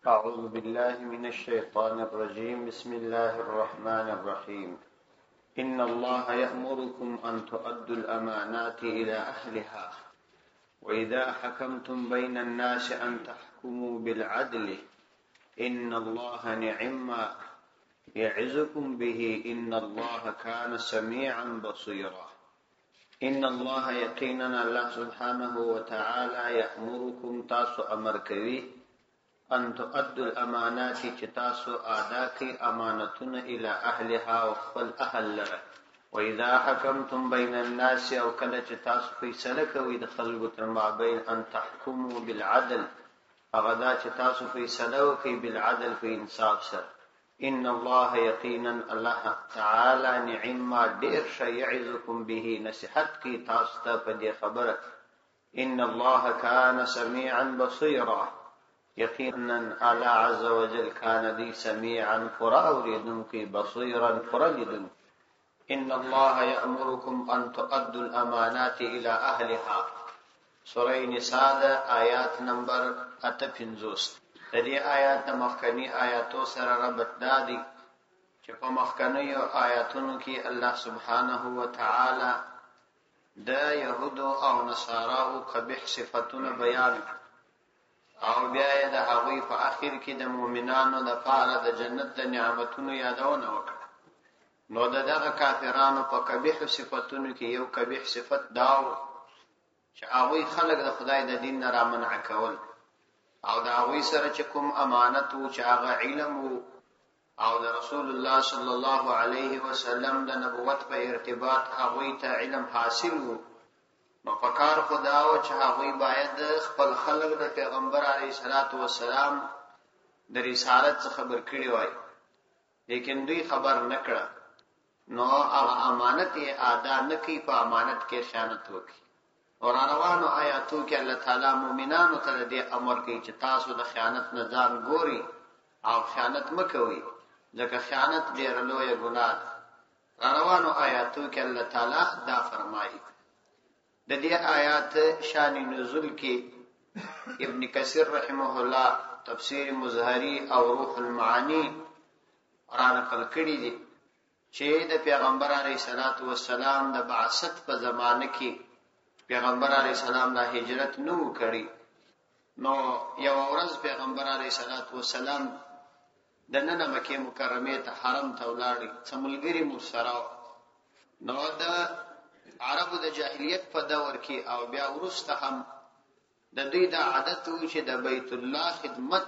أعوذ بالله من الشيطان الرجيم. بسم الله الرحمن الرحيم. إن الله يأمركم أن تؤدوا الأمانات إلى أهلها وإذا حكمتم بين الناس أن تحكموا بالعدل إن الله نعم يعظكم به إن الله كان سميعا بصيرا. إن الله يقينا الله سبحانه وتعالى يأمركم تاسو أمر کوي ان تؤدوا الامانات چې تاسو ادا کړئ امانتونه الى اهلها او خپل اهل لره. واذا حكمتم بين الناس او کله چې تاسو فیصله کوئ د خلکو تر مابین ان تحكموا بالعدل اغدا چې تاسو فیصله وکړئ بالعدل په انصاف سره. ان الله یقینا الله تعالی نعم ډیر شی يعظكم به نصيحت کی تاسو ته په دې خبره. ان الله كان سميعا بصيرا يقينا الله عز وجل كان دي سميعا فرأوريدن في بصيرا فرلدن. إن الله يأمركم أن تؤدوا الأمانات إلى أهلها. سورة نساء آيات نمبر 58. دي آيات مخکنی آیاتو سره ربط دادي چې په مخکنیو آیاتونو کې الله سبحانه وتعالى د يهودو او نصاراو قبیح صفاتونه بیان او بیا یې د هغوی په اخر کې د مؤمنانو د پاره د جنت د نعمتونو یادونه وکړه. نو دغه کافرانو په قبیح صفاتونو کې یو قبیح صفت داو چې هغوی خلک د خدای د دین نه رامنع کول او د هغوی سره چې کوم امانت و چې هغه علم و او د رسول الله صلی الله علیه وسلم د نبوت په ارتباط هغوی ته علم حاصل و. نو پکار خدا او چې هغه باید خپل خلق د پیغمبر علیه الصلاۃ والسلام د رسالت څخه خبر کړي وای لیکن دوی خبر نکړه. نو هغه امانت یې ادا نکي په امانت کې خیانت وکړي. اور روانو آیاتو کې الله تعالی مؤمنانو ته دې امر کوي چې تاسو د خیانت نه ځان ګوري او خیانت مکوئ ځکه خیانت ډېر لوی ګناه ده. روانو آیاتو کې الله تعالی دا فرمایي. د دې آیات شان نزول کې ابن کثیر رحمه الله تفسیر مظهری او روح المعانی را نقل کړي دي چې د پیغمبر علیه الصلاۃ والسلام د بعثت په زمانه کې پیغمبر علیه السلام لا هجرت نو کړي. نو یو ورځ پیغمبر علیه الصلاۃ والسلام د نن مکه مکرمه ته حرم ته ولاړ څملګری مرسراو. نو د عربو د جاهلیت په دور کې او بیا ورسته هم د دوی د عادت و چې د بیت الله خدمت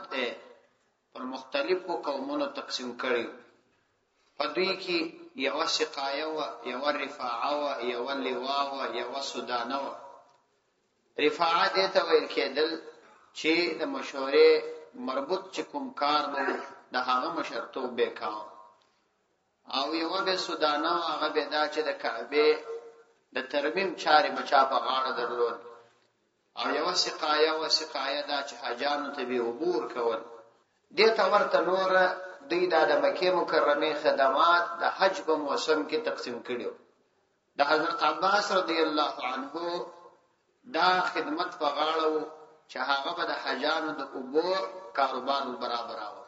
پر مختلفو قومونو تقسیم کړي. په دوی کې یو سقایه و یو رفاعه و یو لواء و یو سودانه و. رفاعه دې ته ویل کېدل چې د مشورې مربوط چې کوم کار و د هغه مشرتوب به کاوه او یو به سودانه و هغه به دا چې د کعبه د ترمیم چارې بچا په غاړه درلود او یو سقایه دا چې حاجانو ته به عبور کول. دې ته ورته نور دوی د مکه مکرمه خدمات د حج په موسم کې تقسیم کړیو. د حضرت عباس رضی الله عنه دا خدمت په غاړه چې هغه به د حاجانو د عبور کاروبار برابر و.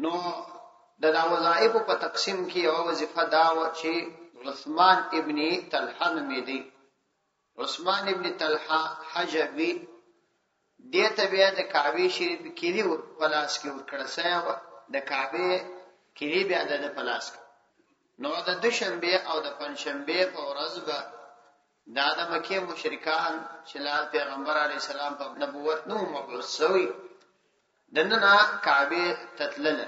نو د وظایف په تقسیم کې یو وظیفه دا و چې عثمان ابن طلحه نمیدی. عثمان ابن طلحه حجبی دیته بیا د کعبه شریف کلی ور پلاس کې ورکړه سیو د کعبه کلی بیا د پلاس. نو د دوشنبه او د پنځشنبه په ورځ به د مکه مشرکان چې لال پیغمبر علی السلام په نبوت نو مبعوث شوی دنه کعبه تتلل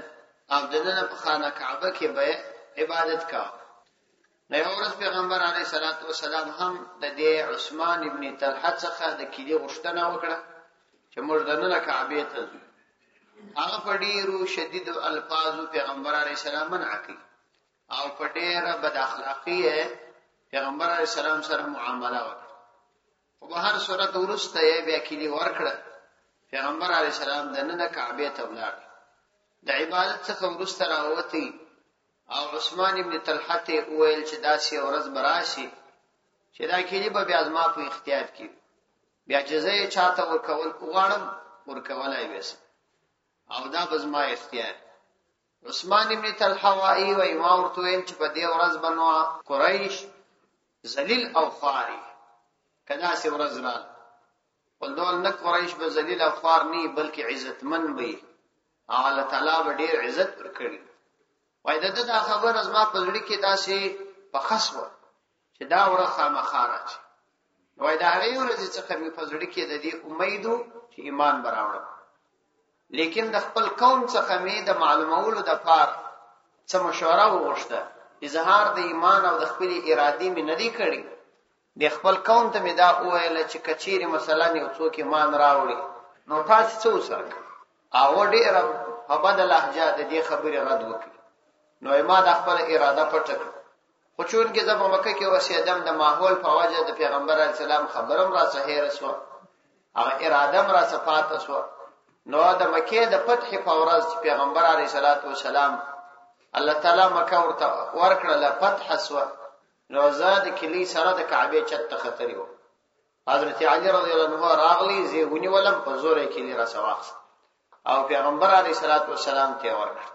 او دنه په خانه کعبه کې به عبادت کا. نو یو ورځ پیغمبر علیه الصلاۃ والسلام هم د دې عثمان ابن طلحه څخه د کلی غوښتنه وکړه چې موږ دنه کعبه ته ځو. هغه په ډیرو شدید الفاظو پیغمبر علیه السلام منع کړ او په ډیره بد اخلاقی پیغمبر علیه السلام سره معامله وکړه. په هر صورت ورسته یې بیا کلی ورکړه. پیغمبر علیه السلام دنه کعبه ته ولاړ. د عبادت څخه ورسته راوتی او عثمان ابن طلحه ته ویل چې داسې ورځ براشي چې دا کلی به بیا زما په اختیار کې بیا جزای چاته ورکول غواړم ورکولای وېس او دا بزما اختیار. عثمان ابن طلحه وايي و ما ورته ویل چې په دې ورځ بنو قریش ذلیل او خواري کدا سي ورځ را ولدول نه قریش به ذلیل او خوار نه بلکې عزتمن وي. الله تعالی به ډیر عزت ورکړي. وای دا خبر از ما په لړ کې داسې په خاصو چې دا ورځ خامخاره شي. وای دا هغه ورځ چې مې په لړ کې د دې امیدو چې ایمان براوړم. لیکن د خپل قوم څخه مې د معلومولو د پار څه مشوره وغوښته. اظهار د ایمان او د خپل ارادې مې نه دی کړی. د خپل قوم ته مې دا وویل چې کچيري مثلا یو څوک ایمان راوړي نو تاسو څه وسره او ډېر په بدل لهجه د دې خبرې رد وکړي. نو ما د خپل اراده پټه کړه. خو چون کې زما مکه کې اوسېدم د ماحول په وجه د پیغمبر علیه السلام خبرم را څخه رسو هغه اراده را صفات وسو. نو د مکه د فتح په ورځ پیغمبر علیه السلام الله تعالی مکه ورته ورکړه فتح سو. نو زاد کلی سره د کعبه چت خطر یو. حضرت علی رضی الله عنه راغلی زیونی ولم په زور کلی را سواخ او پیغمبر علیه السلام ته ورکړه.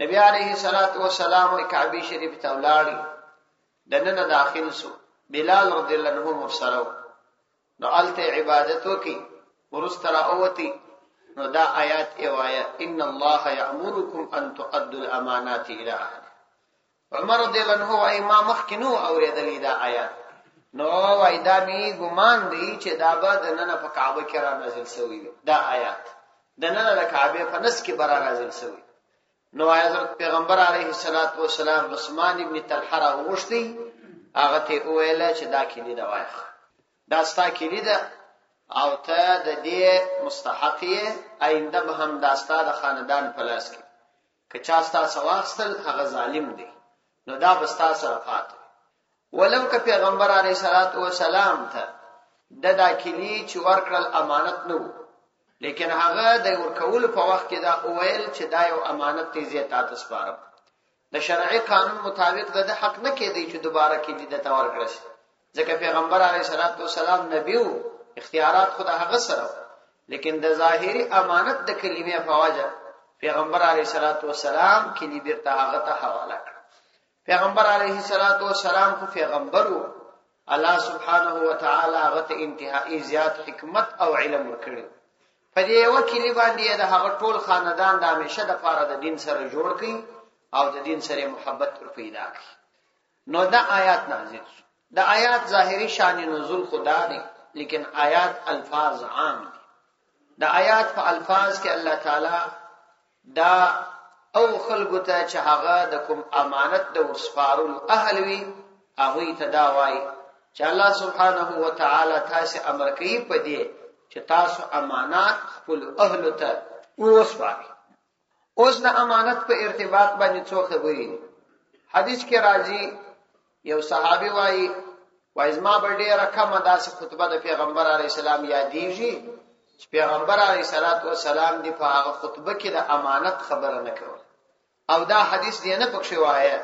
نبی علیه السلام کعبه شریف ته ولاړی دنه داخل سو. بلال رضی الله عنه مرسلو نو الته عبادت وکي ورسترا اوتی. نو دا آیات ایوایا ان الله یأمرکم ان تؤدوا الامانات الى اهلها. عمر رضی الله عنه وايي ما مخکنو اوریدلې دا آیات. نو وای دا می ګمان دی چې دا به د نن په کعبه کې را نازل شوی دا آیات د نن د کعبه په نس کې برا نازل شوی. نو حضرت پیغمبر علیه السلام عثمان ابن طلحه را وغوښتي هغه ته ویل چې دا کلی دا وای دا ستا کلی دا او ته د دې مستحق یې آینده به هم داستا د خاندان پلاس کې که چا ستا سواستل هغه ظالم دی نو دا بستا سره فات. ولو که پیغمبر علیه السلام ته د داخلي چې ورکړل امانت نو لیکن هغه د ورکول په وخت کې دا اویل چې دا یو امانت ته زیاتات سپارم. د شرعي قانون مطابق د حق نه کېدی چې دوباره کې دې ته ورکړل شي ځکه پیغمبر علیه السلام نبیو اختیارات خدا هغه سره لیکن د ظاهري امانت د کلمې په وجه پیغمبر علیه السلام کلی بیرته هغه ته حواله کړ. پیغمبر علیه السلام خو پیغمبرو الله سبحانه و تعالی هغه ته انتهایی زیات حکمت او علم ورکړي. په دې یو کلی باندې د هغه ټول خاندان د همیشه د پاره د دین سره جوړ کړي او د دین سره محبت ور پیدا کړي. نو دا آیات نازل شو. دا آیات ظاهری شان نزول خدا دی لیکن آیات الفاظ عام دي. دا آیات په الفاظ کې الله تعالی دا او خلقو ته چې هغه د کوم امانت د ورسپارلو اهل وي هغه ته دا وایي چې الله سبحانه و تعالی تاسو امر کوي په دې چې تاسو امانات خپل اهل ته ورسپارئ. اوس د امانت په ارتباط باندې څو خبرې. حدیث کې راځي یو صحابي وایي وایزما بډې رقم داسې خطبه د پیغمبر علی السلام یادېږي چې پیغمبر علی السلام دی په هغه خطبه کې د امانت خبره نه کوله او دا حدیث دی نه پکښې وایي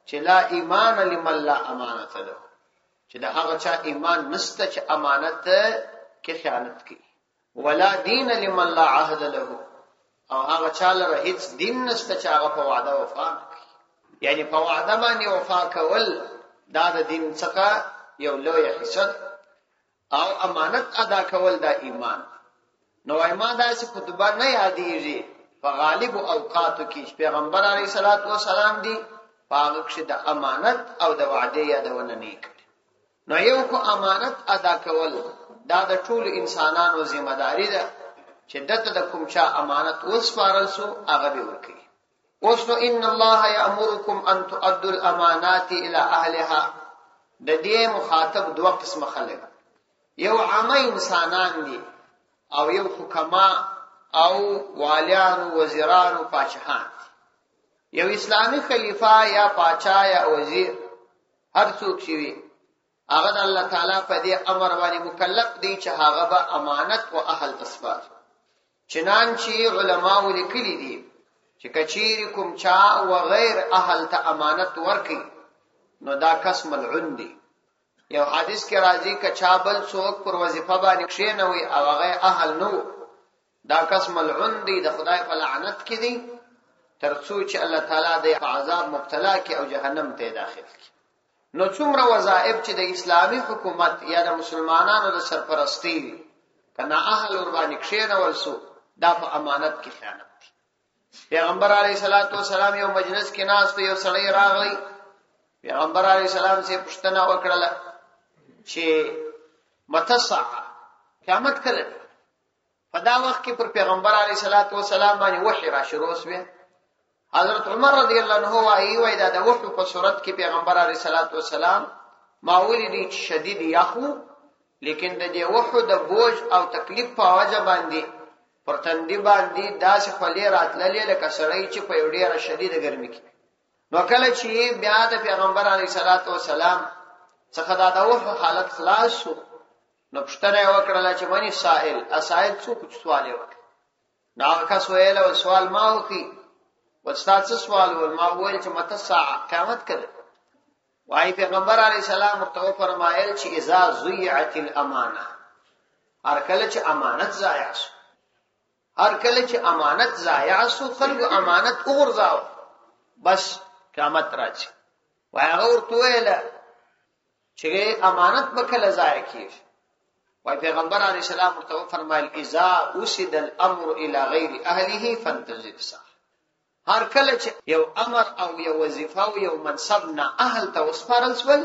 چې لا ایمان لمن لا امانت له چې دا هغه چا ایمان نشته چې امانت کې خیانت کوي ولا دین لمن لا عهد له او هغه چا لره هیڅ دین نشته چې هغه په وعده وفا نه کوي. یعنی په وعده باندې وفا کول دا د دین څخه یو لوی حصہ او امانت ادا کول دا ایمان. نو ایمان داسې خطبه نه یادېږي په غالب اوقاتو کې پیغمبر علیه السلام دی هغه کې د امانت او د وعده یادونه نه کړي. نو یو کو امانت ادا کول دا د ټول انسانانو ذمہ داری ده چې دته د کوم چا امانت وسپارل سو هغه به ورکړي. اوس نو ان الله یامرکم ان تؤدوا الامانات الى اهلها د دې مخاطب دوه قسم خلک یو عامه انسانان دي او یو حکما او والیان وزیران او پاچاهان. یو اسلامی خلیفہ یا پاچا یا وزیر هر څوک شي هغه د الله تعالی په دې امر باندې مکلف دی چې هغه به امانت او اهل تسپار. چنانچه علما ولیکلي دي چې کچیر کوم چا او غیر اهل ته امانت ورکړي نو دا کس ملعون دی. یو حدیث کې راځي چې چا بل څوک پر وظیفه باندې کښینوي او هغه اهل نو دا کس ملعون دی، د خدای په لعنت کې دی، تر څو چې الله تعالی د عذاب مبتلا کې او جهنم ته داخل کړي. نو څومره وظایف چې د اسلامي حکومت یا د مسلمانانو د سرپرستی کنا اهل ور باندې کښېنول سو، دا په امانت کې خیانت دی. پیغمبر علیه الصلاۃ والسلام یو مجلس کې ناست یو سړی راغی، پیغمبر علیه السلام سے پوښتنه وکړه چې متى ساعه، قیامت کله؟ په دا وخت کې پر پیغمبر علیه الصلاۃ والسلام باندې وحی را شروع شوه. حضرت عمر رضی الله عنه وايي دا د وحی په صورت کې پیغمبر علیه الصلاۃ والسلام ما ولید شدید یخو، لیکن د دې وحی د بوج او تکلیف په وجه باندې پر تندې باندې داسې خولې راتللې لکه سړی چې په یو ډېره شدیده ګرمي کې. نو کله چې بیا د پیغمبر علیه الصلاۃ والسلام څخه دا د وحی حالت خلاص شو، نو پښتنه وکړه چې منی سائل اسائل څوک سوال وکړي. نو کا سوال او سوال ما وکي واستاد سوال ول ما ویل چې متى ساعه، قیامت کله؟ وای پیغمبر علیه السلام ورته فرمایل چې اذا ضيعت الامانه، هر کله چې امانت ضایع شي، هر کله چې امانت ضایع شي خلکو امانت وګرځاو بس قیامت راځي. وای هغه ورته ویل چې امانت به کله ضایع کیږي. وای پیغمبر علیه السلام ورته فرمایل اذا اسد الامر الى غیر اهله فانتظر الساعه، هر کله چې یو امر او یو وظیفه او یو منصب نه اهل ته وسپارل شول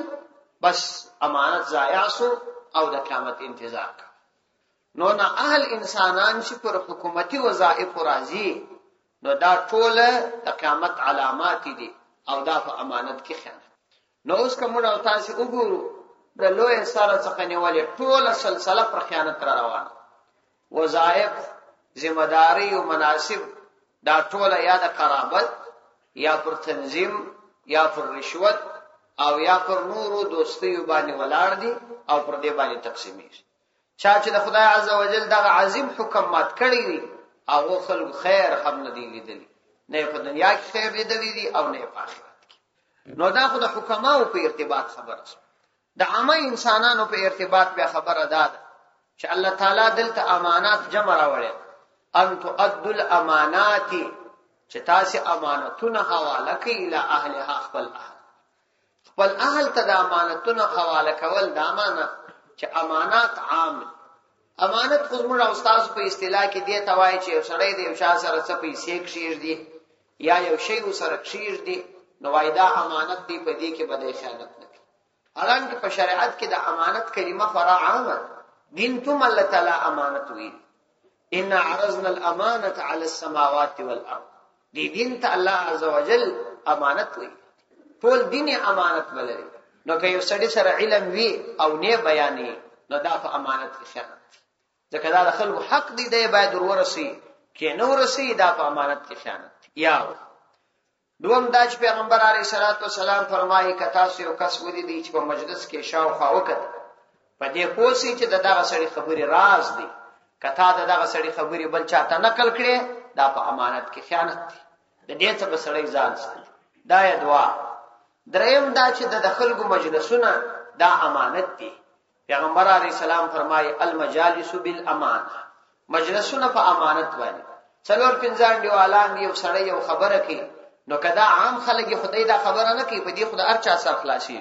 بس امانت ضایع شو او د قیامت انتظار کا. نو نه اهل انسانان چې پر حکومتي وظایف راځي، نو دا ټول د قیامت علامات دي او دا په امانت کې خیانت. نو اوس کوم او تاسو وګورو د لوی سره څخه نیولې ټول سلسله پر خیانت را روانه. وظایف، ذمہ داری او مناسب دا ټول یا د قرابت یا پر تنظیم یا پر رشوت او یا پر نورو دوستي باندې ولاړ دي او پر دې باندې تقسیمېږي. چا چې د خدای عزوجل دا عظیم حکم مات کړی دی او خلک خیر هم نه دی لیدلی، نه په دنیا کې خیر لیدلی دی او نه په آخرت کې. نو دا خو د حکماو په ارتباط خبره ده. د عامه انسانانو په ارتباط به خبره ده چې الله تعالی دلته امانات جمع راوړي، ان تؤدوا الامانات، چې تاسو امانتونه حواله کړئ اله اهلها، خپل اهل ته د امانتونه حواله کول دا معنی چې امانات عام. امانت خو موږ او تاسو په اصطلاح کې دی ته وایي چې یو سړی د یو شخص سره څه پیسې کښیر دي یا یو شی سره کښیر دي، نو وایدا امانت دی، په دې کې بده خیانت نه کوي. حالانکه په شریعت کې د امانت کلمه فرع عامه، دین ته الله تعالی امانت وی، ان عرضنا الامانه على السماوات والارض، دین ته الله عزوجل امانت وی، ټول دین امانت بلري. نو که یو سړی سره علم وی او نه بیانې، نو دا په امانت کې خیانت. ځکه دا د خلکو حق دی، دی باید ورسي، کې نو ورسي، دا په امانت کې خیانت. یا دوم دا چې پیغمبر علیه الصلاۃ والسلام فرمایي کتا سو یو کس ودی دی چې په مجلس کې شاوخوا وکړه، په دې پوسی چې دغه سړی خبري راز دی، کتا دغه سړی خبري بل چاته نقل کړي، دا په امانت کې خیانت دی. د دې څخه سړی ځان ساتي. دا دوا دریم دا چې د خلکو مجلسونه دا امانت دي. پیغمبر علیه السلام فرمایي المجالس بالامانه، مجلسونه په امانت باندې. څلور پنځان دیوالان یو سړی یو خبره کوي، نو کدا عام خلک خدای دا خبره نه کوي، په دې خدای ارچا سره خلاصي،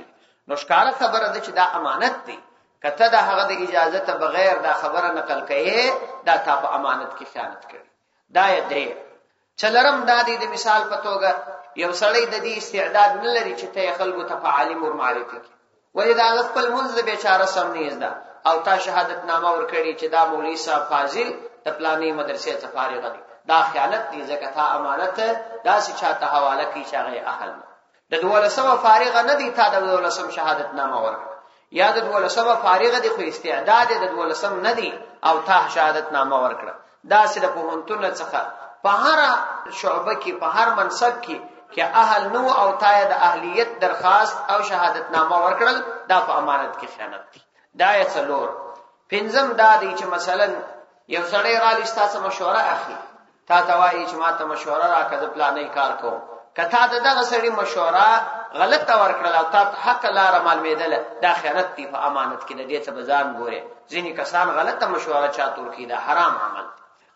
نو ښکارا خبره ده چې دا امانت دی. کته دا هغه د اجازه ته بغیر دا خبره نقل کوي، دا تا په امانت کې خیانت کوي. دا یې درې. چلرم دا دی د مثال په توګه یو سړی د دې استعداد نه لري چې ته خلکو ته عالم او معرفي کوي، ولې دا خپل منځ د بیچاره سم نه زده او تا شهادت نامه ورکړي چې دا مولوی صاحب فاضل د پلانې مدرسې څخه فارغ دی. دا خیانت دی، ځکه تا امانت داسې چاته حواله کوي چې هغه اهل د 12 فارغ نه دی، تا د 12 شهادت نامه ورکړه، یا د 12 فارغ دی خو استعداد د 12 نه دی او تا شهادت نامه ورکړه. دا سره په هونتونه څخه په هر شعبه کې په هر منصب کې چې اهل نو او تا د اهلیت درخواست او شهادت نامه ورکړل، دا په امانت کې خیانت دی. دا یې څلور. پنځم دا دی چې مثلا یو سړی را لستاسه مشوره اخلي، تا ته وایي چې ما ته مشوره راکړه د پلانې کار کوم، کته دغه سړی مشوره غلطه ورکړل او تا حق لاره معلومېدل، دا خیانت دی په امانت کې. د دې څه بزان ګوره، ځینې کسان غلطه مشوره چاته ورکړي، دا حرام عمل.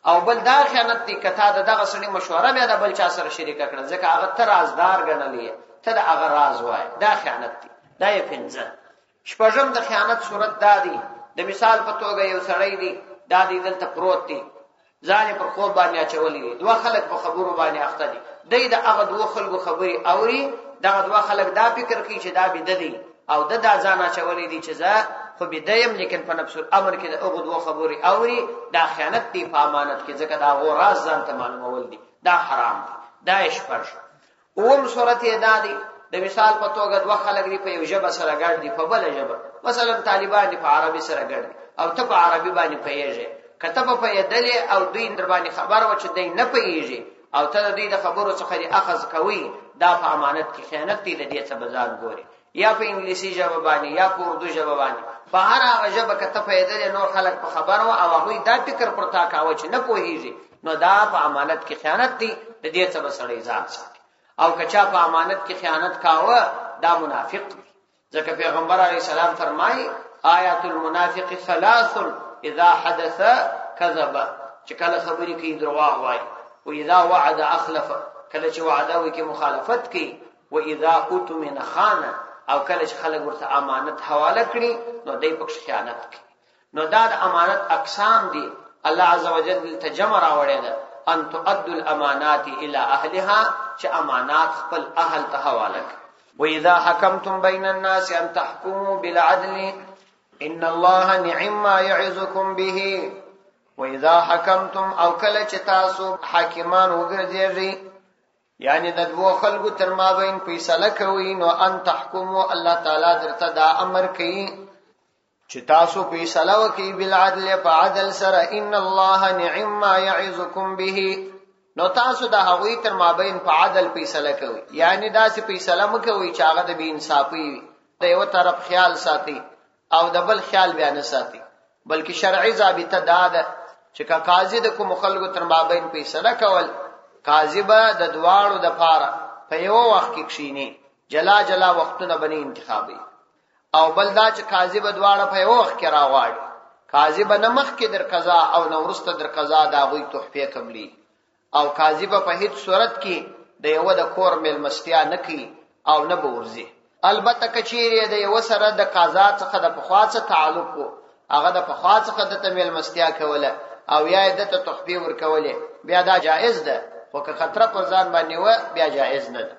او بل دا خیانت دی کته دغه سړي مشوره بیا د بل چا سره شریک کړه ځکه هغه تر رازدار ګڼلې ته د هغه راز وای دا خیانت دی دا یې پنځه شپږم د خیانت صورت دا دی د مثال په توګه یو سړی دی دا دی دلته پروت دی ځان پر خوب باندې اچولې دي دوه خلک په خبرو باندې اخته دي د هغه دوه خلکو خبري اوري دا دوه خلک دا فکر کوي چې دا بده دي او د ځان اچولې دي چې زه خو بدایم لیکن په نفس الامر کې د هغه دوه خبري اوري دا خیانت دی په امانت کې ځکه دا غو راز ځان ته معلومول دي دا حرام دی دا شپږ اوم صورت یې دا دی د مثال په توګه دوه خلک دی په یو ژبه سره ګډ دي په بل ژبه مثلا طالبان دی په عربي سره ګډ دي او ته په عربي باندې پیږي کتب په یدلې او دوی در باندې خبر و چې دوی نه پیږي او ته دوی د خبرو څخه دی اخذ کوي دا په امانت کې خیانت دی د دې څه بازار ګوري یا په انګلیسي ژبه باندې یا په اردو ژبه باندې په هر هغه ژبه کته په یدلې نور خلک په خبر و او هغه دا فکر پرتا کاوه چې نه پوهیږي نو دا په امانت کې خیانت دی د دې څه بسړی ځان ساتي او کچا په امانت کې خیانت کاوه دا منافق دی ځکه پیغمبر علیه السلام فرمایي آیات المنافق ثلاث اذا حدث كذب چې کله خبرې کوي دروغ وایي و اذا وعد اخلف کله چې وعده وکي مخالفت کوي و اذا اؤتمن خان او کله چې خلک ورته امانت حواله کړي نو دای په خیانت کوي نو دا د امانت اقسام دي الله عزوجل تجمع راوړی ده ان تؤدوا الامانات الى اهلها چې امانات خپل اهل ته حواله کړي و اذا حكمتم بين الناس ان تحكموا بالعدل ان الله نعم ما يعظكم به واذا حكمتم او کله چې تاسو حاکمان وګرځئ یعنی د دوه خلکو تر مابین فیصله کوي نو ان تحکموا الله تعالی درته دا امر کوي چې تاسو فیصله وکړئ بالعدل فعدل سره ان الله نعم ما يعظكم به نو تاسو د هغوی تر مابین په عدل فیصله کوي یعنی دا سي فیصله مکوئ چې هغه د بی انصافي د یو طرف خیال ساتي او د بل خیال بیان ساتي بلکې شرعي ضابطه دا ده چې قاضي د کوم خلکو تر مابین فیصله کول قاضي به د دواړو د پاره په یو وخت کې کښینی جلا جلا وختونه بنې انتخابي او بل دا چې قاضي به دواړه په یو وخت کې راوړي قاضي به نمخ کې در قضا او نورسته در قضا دا غوي تحفه قبلي او قاضي به په هیڅ صورت کې د یو د کور مل مستیا نه کوي او نه بورځي البته کچيري د یو سره د قضا څخه د پخواڅه تعلق وو هغه د پخواڅه د تمل مستیا کوله او یا د تحفه ور کوله بیا دا جائز ده خو که خطر پر ځان باندې و بیا جائز نه ده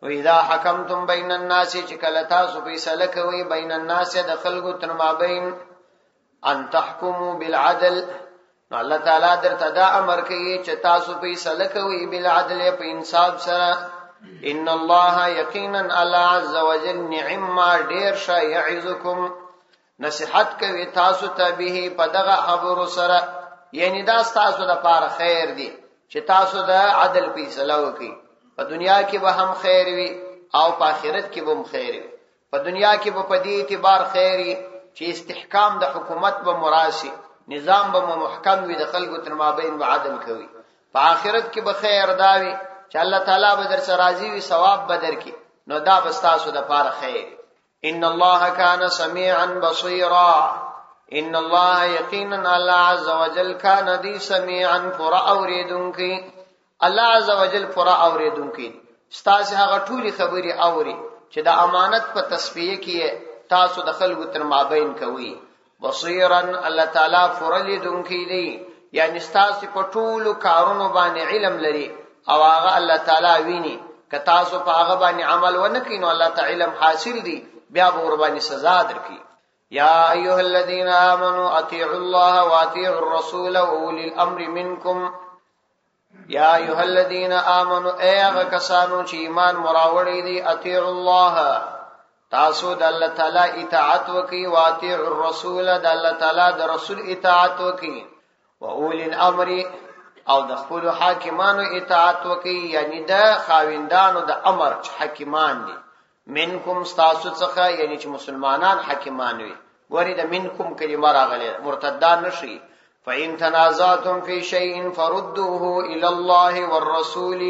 و اذا حكمتم بين الناس چې کله تاسو فیصله کوي بین الناس د خلکو تر مابین ان تحكموا بالعدل نو الله تعالی درته دا امر کوي چې تاسو فیصله کوي بالعدل په انصاف سره ان الله یقینا الله عز وجل نعم ډیر شه يعظكم نصيحت کوي تاسو ته به په دغه خبرو سره یعنی دا تاسو لپاره خیر دی چې تاسو د عدل فیصله وکړي په دنیا کې به هم خیر وي او په آخرت کې به هم خیر وي په دنیا کې به په دې اعتبار خیر وي چې استحکام د حکومت به مراشي نظام به محکم وي د خلکو تر مابین به عدل کوي په آخرت کې به خیر داوي چې الله تعالی به در سره راضي وي ثواب به درکړي نو دا به تاسو د لپاره خیر ان الله كان سميعا بصيرا ان الله یقینا الله عز وجل کان دی سميعا پر اوریدونکي الله عز وجل پر اوریدونکي ستاسو هغه ټولي خبري اوري چې د امانت په تصفیه کې تاسو د خلکو تر مابین کوي بصيرا الله تعالی پر لیدونکي دی یعنی ستاسو په ټولو کارونو باندې علم لري او هغه الله تعالی ویني که تاسو په هغه باندې عمل ونکړئ نو الله تعالی علم حاصل دی بیا به ور باندې سزا درکړي يا أيها الذين آمنوا أطيعوا الله وأطيعوا الرسول وأولي الأمر منكم يا أيها الذين آمنوا ايغا کسانو چې ایمان مراوړی دي اطيعوا الله تاسو د الله تعالی اطاعت وکي واطيعوا الرسول د الله تعالی د رسول اطاعت وکي وأولي الأمر او د خپل حاکمانو اطاعت وکي یعنی د خاوندانو د امر حاکمان دي منکم تاسو څخه یعنی چې مسلمانان حاکمان وي ګوري د منکم کلمه راغله مرتدان نشي فإن تنازعتم في شيء فردوه إلى الله والرسول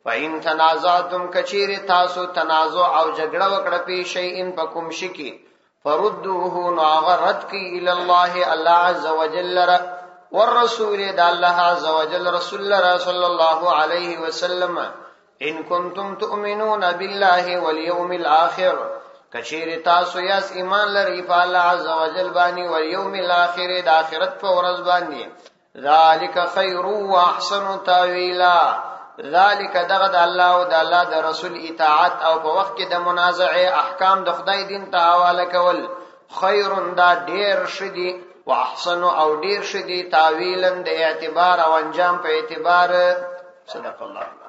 فإن تنازعتم کچیر تاسو تنازع او جګړه وکړه په شيء په کوم شي کې فردوه نو هغه رد کی الى الله الله عز وجل والرسول د الله عز وجل رسول الله صلی الله علیه وسلم ان کنتم تؤمنون بالله واليوم الاخر کچیر تاسو یاس ایمان لرئ په الله عز وجل باندې او یوم الاخر د اخرت په ورځ باندې ذالک خیر و احسن تاویلا ذالک دغه د الله او د الله د رسول اطاعت او په وخت کې د منازعه احکام د خدای دین ته حواله کول خیر دا ډیر شدي واحسن او ډیر شدي تاویلا د اعتبار او انجام په اعتبار صدق الله